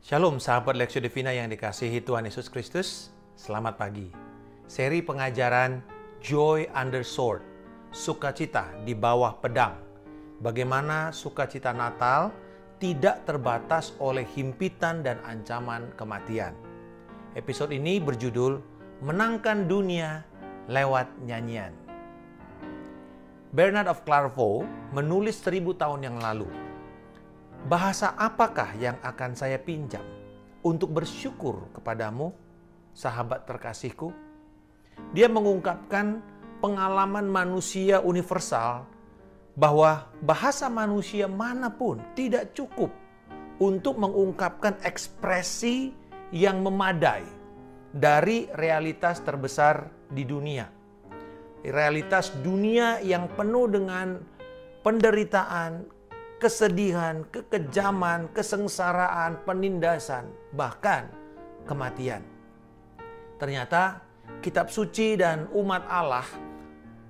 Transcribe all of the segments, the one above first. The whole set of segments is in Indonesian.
Shalom sahabat Lexio Divina yang dikasihi Tuhan Yesus Kristus. Selamat pagi. Seri pengajaran Joy Under Sword, sukacita di bawah pedang. Bagaimana sukacita Natal tidak terbatas oleh himpitan dan ancaman kematian. Episode ini berjudul Menangkan Dunia Lewat Nyanyian. Bernard of Clairvaux menulis 1000 tahun yang lalu. Bahasa apakah yang akan saya pinjam untuk bersyukur kepadamu, sahabat terkasihku? Dia mengungkapkan pengalaman manusia universal bahwa bahasa manusia manapun tidak cukup untuk mengungkapkan ekspresi yang memadai dari realitas terbesar di dunia. Realitas dunia yang penuh dengan penderitaan, kesedihan, kekejaman, kesengsaraan, penindasan, bahkan kematian. Ternyata kitab suci dan umat Allah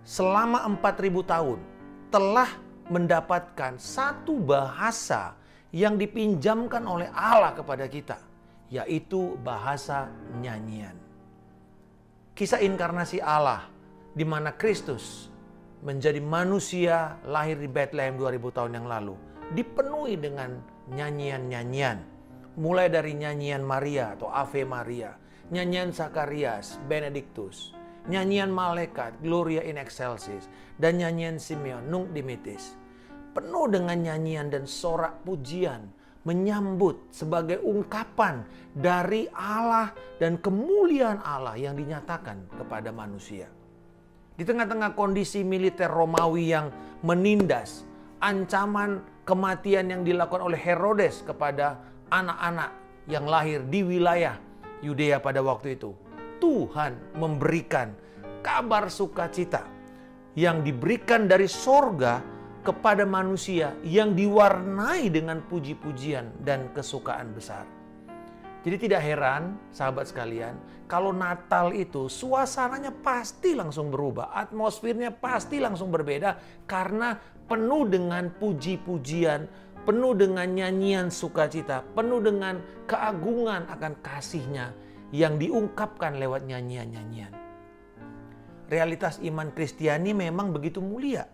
selama 4000 tahun telah mendapatkan satu bahasa yang dipinjamkan oleh Allah kepada kita, yaitu bahasa nyanyian. Kisah inkarnasi Allah di mana Kristus menjadi manusia lahir di Bethlehem 2000 tahun yang lalu dipenuhi dengan nyanyian-nyanyian, mulai dari nyanyian Maria atau Ave Maria, nyanyian Zakarias, Benedictus, nyanyian malaikat Gloria in Excelsis, dan nyanyian Simeon Nunc Dimittis, penuh dengan nyanyian dan sorak pujian menyambut sebagai ungkapan dari Allah dan kemuliaan Allah yang dinyatakan kepada manusia. Di tengah-tengah kondisi militer Romawi yang menindas, ancaman kematian yang dilakukan oleh Herodes kepada anak-anak yang lahir di wilayah Yudea pada waktu itu, Tuhan memberikan kabar sukacita yang diberikan dari sorga kepada manusia yang diwarnai dengan puji-pujian dan kesukaan besar. Jadi tidak heran, sahabat sekalian, kalau Natal itu suasananya pasti langsung berubah. Atmosfernya pasti langsung berbeda karena penuh dengan puji-pujian, penuh dengan nyanyian sukacita, penuh dengan keagungan akan kasih-Nya yang diungkapkan lewat nyanyian-nyanyian. Realitas iman Kristiani memang begitu mulia,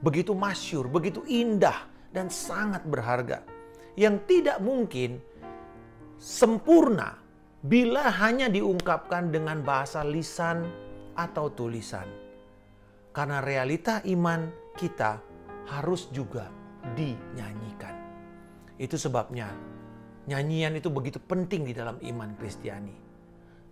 begitu masyhur, begitu indah, dan sangat berharga. Yang tidak mungkin sempurna bila hanya diungkapkan dengan bahasa lisan atau tulisan. Karena realita iman kita harus juga dinyanyikan. Itu sebabnya nyanyian itu begitu penting di dalam iman Kristiani.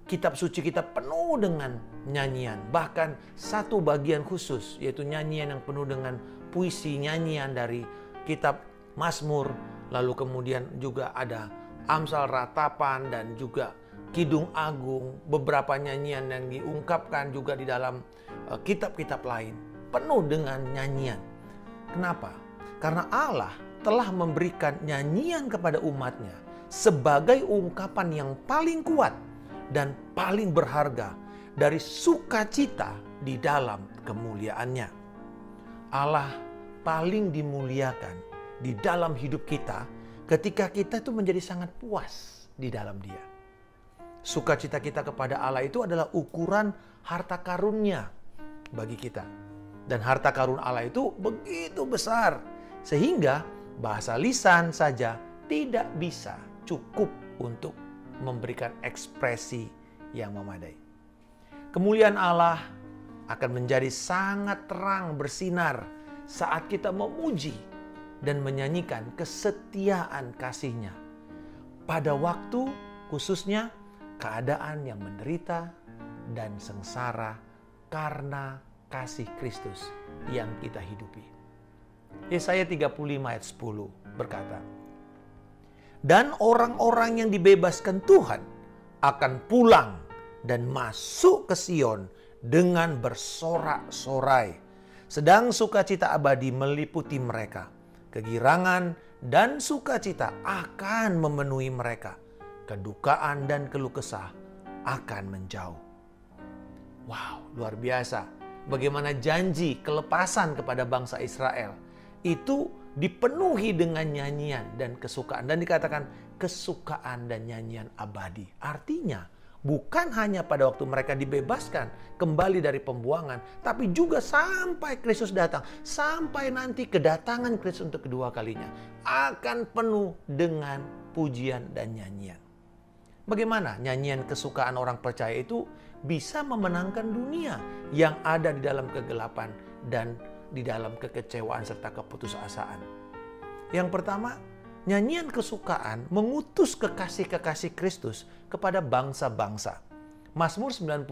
Kitab suci kita penuh dengan nyanyian. Bahkan satu bagian khusus yaitu nyanyian yang penuh dengan puisi, nyanyian dari kitab Mazmur. Lalu kemudian juga ada Amsal Ratapan dan juga Kidung Agung, beberapa nyanyian yang diungkapkan juga di dalam kitab-kitab lain, penuh dengan nyanyian. Kenapa? Karena Allah telah memberikan nyanyian kepada umatnya sebagai ungkapan yang paling kuat dan paling berharga dari sukacita di dalam kemuliaannya. Allah paling dimuliakan di dalam hidup kita ketika kita itu menjadi sangat puas di dalam Dia. Sukacita kita kepada Allah itu adalah ukuran harta karunnya bagi kita. Dan harta karun Allah itu begitu besar, sehingga bahasa lisan saja tidak bisa cukup untuk memberikan ekspresi yang memadai. Kemuliaan Allah akan menjadi sangat terang bersinar saat kita memuji dan menyanyikan kesetiaan kasih-Nya pada waktu khususnya keadaan yang menderita dan sengsara karena kasih Kristus yang kita hidupi. Yesaya 35 ayat 10 berkata, "Dan orang-orang yang dibebaskan Tuhan akan pulang dan masuk ke Sion dengan bersorak-sorai. Sedang sukacita abadi meliputi mereka. Kegirangan dan sukacita akan memenuhi mereka. Kedukaan dan keluh kesah akan menjauh." Wow, luar biasa. Bagaimana janji kelepasan kepada bangsa Israel itu dipenuhi dengan nyanyian dan kesukaan. Dan dikatakan kesukaan dan nyanyian abadi. Artinya, bukan hanya pada waktu mereka dibebaskan kembali dari pembuangan, tapi juga sampai Kristus datang, sampai nanti kedatangan Kristus untuk kedua kalinya, akan penuh dengan pujian dan nyanyian. Bagaimana nyanyian kesukaan orang percaya itu bisa memenangkan dunia yang ada di dalam kegelapan dan di dalam kekecewaan serta keputusasaan? Yang pertama, nyanyian kesukaan mengutus kekasih-kekasih Kristus kepada bangsa-bangsa. Mazmur 92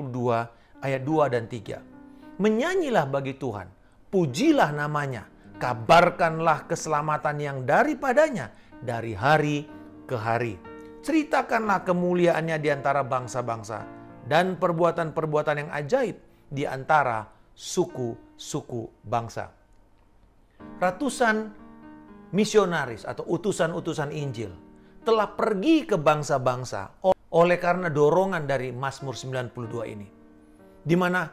ayat 2 dan 3. Menyanyilah bagi Tuhan, pujilah namanya, kabarkanlah keselamatan yang daripadanya dari hari ke hari. Ceritakanlah kemuliaannya di antara bangsa-bangsa dan perbuatan-perbuatan yang ajaib di antara suku-suku bangsa. Ratusan misionaris atau utusan-utusan Injil telah pergi ke bangsa-bangsa oleh karena dorongan dari Mazmur 92 ini. Di mana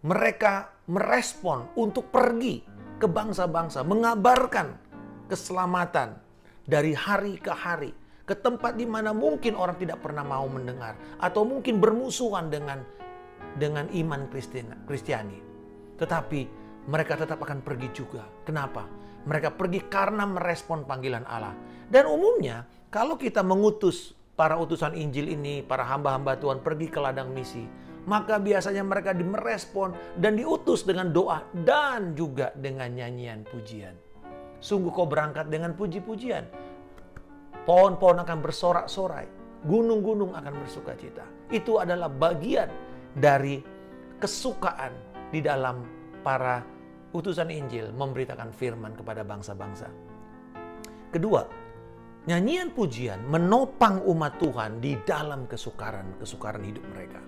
mereka merespon untuk pergi ke bangsa-bangsa, mengabarkan keselamatan dari hari ke hari, ke tempat di mana mungkin orang tidak pernah mau mendengar atau mungkin bermusuhan dengan iman Kristiani. Tetapi mereka tetap akan pergi juga. Kenapa? Mereka pergi karena merespon panggilan Allah. Dan umumnya kalau kita mengutus para utusan Injil ini, para hamba-hamba Tuhan pergi ke ladang misi, maka biasanya mereka merespon dan diutus dengan doa dan juga dengan nyanyian pujian. Sungguh kau berangkat dengan puji-pujian. Pohon-pohon akan bersorak-sorai, gunung-gunung akan bersukacita. Itu adalah bagian dari kesukaan di dalam para utusan Injil memberitakan firman kepada bangsa-bangsa. Kedua, nyanyian pujian menopang umat Tuhan di dalam kesukaran hidup mereka.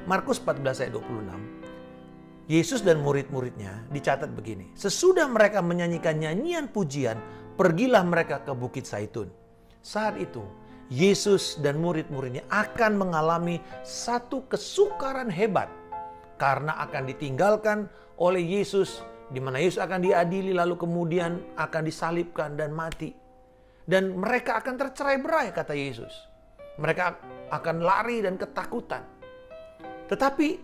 Markus 14 ayat 26. Yesus dan murid-muridnya dicatat begini. Sesudah mereka menyanyikan nyanyian pujian, pergilah mereka ke Bukit Zaitun. Saat itu, Yesus dan murid-muridnya akan mengalami satu kesukaran hebat karena akan ditinggalkan oleh Yesus, di mana Yesus akan diadili lalu kemudian akan disalibkan dan mati. Dan mereka akan tercerai-berai, kata Yesus. Mereka akan lari dan ketakutan. Tetapi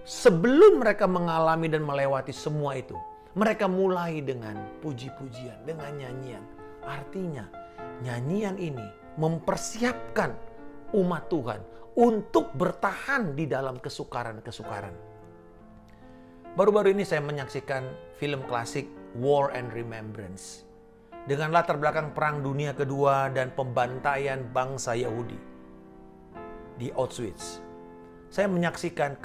sebelum mereka mengalami dan melewati semua itu, mereka mulai dengan puji-pujian, dengan nyanyian. Artinya, nyanyian ini mempersiapkan umat Tuhan untuk bertahan di dalam kesukaran-kesukaran. Baru-baru ini saya menyaksikan film klasik War and Remembrance dengan latar belakang Perang Dunia Kedua dan pembantaian bangsa Yahudi di Auschwitz. Saya menyaksikan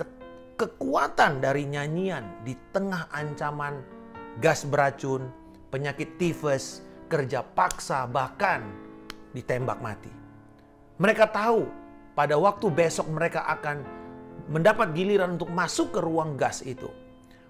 kekuatan dari nyanyian di tengah ancaman gas beracun, penyakit tifus, kerja paksa, bahkan ditembak mati. Mereka tahu pada waktu besok mereka akan mendapat giliran untuk masuk ke ruang gas itu.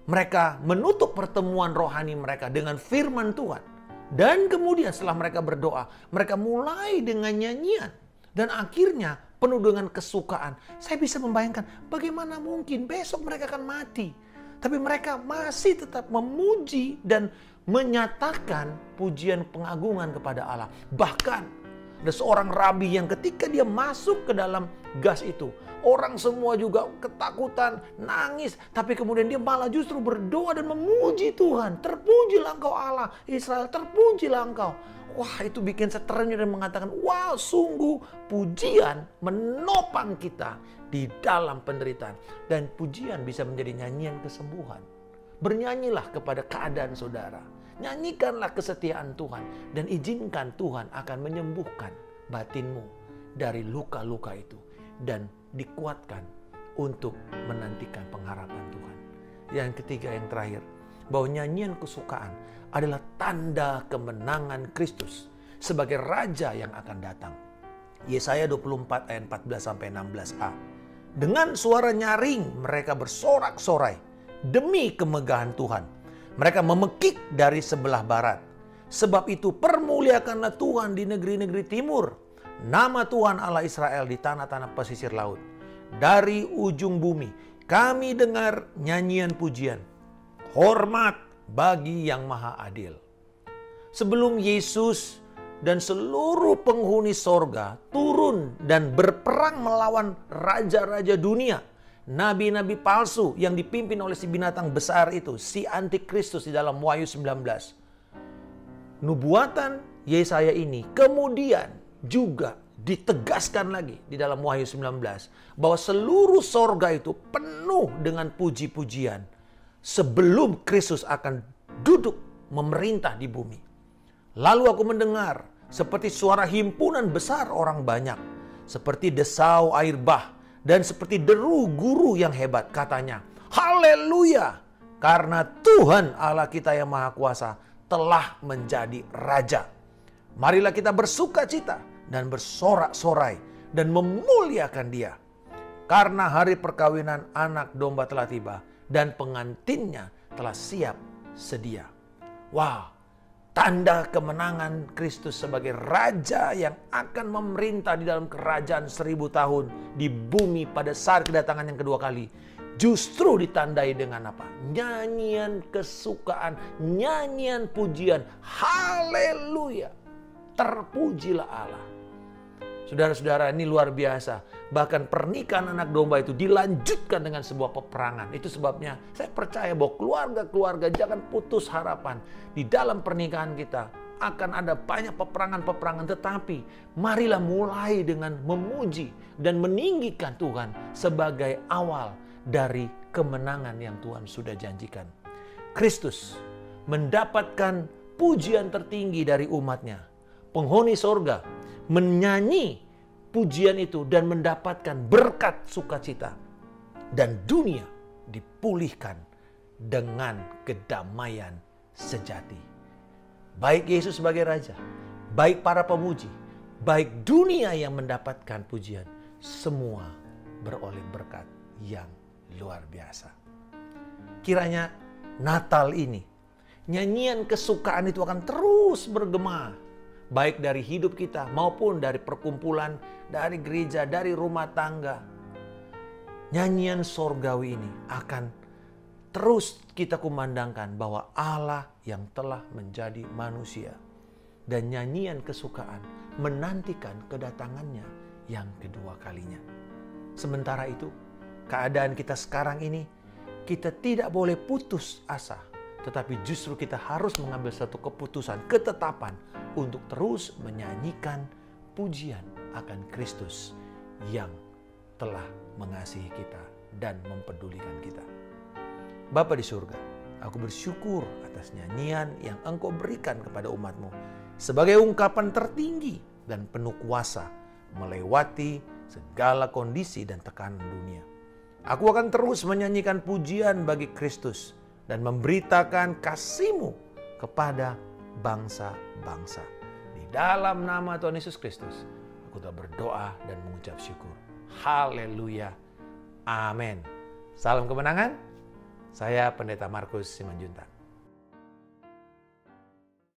Mereka menutup pertemuan rohani mereka dengan firman Tuhan. Dan kemudian setelah mereka berdoa, mereka mulai dengan nyanyian. Dan akhirnya penuh dengan kesukaan. Saya bisa membayangkan bagaimana mungkin besok mereka akan mati. Tapi mereka masih tetap memuji dan menyatakan pujian pengagungan kepada Allah. Bahkan ada seorang rabi yang ketika dia masuk ke dalam gas itu, orang semua juga ketakutan, nangis. Tapi kemudian dia malah justru berdoa dan memuji Tuhan. Terpujilah engkau Allah Israel, terpujilah engkau. Wah, itu bikin saya terenyuh dan mengatakan, wow, sungguh pujian menopang kita di dalam penderitaan. Dan pujian bisa menjadi nyanyian kesembuhan. Bernyanyilah kepada keadaan saudara. Nyanyikanlah kesetiaan Tuhan. Dan izinkan Tuhan akan menyembuhkan batinmu dari luka-luka itu. Dan dikuatkan untuk menantikan pengharapan Tuhan. Yang ketiga, yang terakhir, bahwa nyanyian kesukaan adalah tanda kemenangan Kristus sebagai Raja yang akan datang. Yesaya 24 ayat 14-16a. Dengan suara nyaring mereka bersorak-sorai demi kemegahan Tuhan. Mereka memekik dari sebelah barat. Sebab itu permuliakanlah Tuhan di negeri-negeri timur. Nama Tuhan Allah Israel di tanah-tanah pesisir laut. Dari ujung bumi kami dengar nyanyian pujian. Hormat bagi yang maha adil. Sebelum Yesus dan seluruh penghuni sorga turun dan berperang melawan raja-raja dunia. Nabi-nabi palsu yang dipimpin oleh si binatang besar itu, si antikristus di dalam Wahyu 19. Nubuatan Yesaya ini kemudian juga ditegaskan lagi di dalam Wahyu 19. Bahwa seluruh sorga itu penuh dengan puji-pujian sebelum Kristus akan duduk memerintah di bumi. Lalu aku mendengar seperti suara himpunan besar orang banyak, seperti desau air bah, dan seperti deru guru yang hebat. Katanya, haleluya, karena Tuhan Allah kita yang Maha Kuasa telah menjadi Raja. Marilah kita bersuka cita dan bersorak-sorai dan memuliakan Dia. Karena hari perkawinan anak domba telah tiba dan pengantinnya telah siap sedia. Wow, tanda kemenangan Kristus sebagai Raja yang akan memerintah di dalam kerajaan 1000 tahun di bumi pada saat kedatangan yang kedua kali. Justru ditandai dengan apa? Nyanyian kesukaan, nyanyian pujian. Haleluya. Terpujilah Allah. Saudara-saudara, ini luar biasa. Bahkan pernikahan anak domba itu dilanjutkan dengan sebuah peperangan. Itu sebabnya saya percaya bahwa keluarga-keluarga jangan putus harapan. Di dalam pernikahan kita akan ada banyak peperangan-peperangan. Tetapi marilah mulai dengan memuji dan meninggikan Tuhan sebagai awal dari kemenangan yang Tuhan sudah janjikan. Kristus mendapatkan pujian tertinggi dari umatnya. Penghuni sorga menyanyi pujian itu dan mendapatkan berkat sukacita. Dan dunia dipulihkan dengan kedamaian sejati. Baik Yesus sebagai Raja, baik para pemuji, baik dunia yang mendapatkan pujian, semua beroleh berkat yang luar biasa. Kiranya Natal ini, nyanyian kesukaan itu akan terus bergema. Baik dari hidup kita maupun dari perkumpulan, dari gereja, dari rumah tangga. Nyanyian sorgawi ini akan terus kita kumandangkan bahwa Allah yang telah menjadi manusia. Dan nyanyian kesukaan menantikan kedatangannya yang kedua kalinya. Sementara itu, keadaan kita sekarang ini, kita tidak boleh putus asa. Tetapi justru kita harus mengambil satu keputusan, ketetapan untuk terus menyanyikan pujian akan Kristus yang telah mengasihi kita dan mempedulikan kita. Bapa di surga, aku bersyukur atas nyanyian yang Engkau berikan kepada umat-Mu sebagai ungkapan tertinggi dan penuh kuasa melewati segala kondisi dan tekanan dunia. Aku akan terus menyanyikan pujian bagi Kristus dan memberitakan kasih-Mu kepada bangsa-bangsa. Di dalam nama Tuhan Yesus Kristus, aku telah berdoa dan mengucap syukur. Haleluya. Amin. Salam kemenangan. Saya Pendeta Markus Simanjuntak.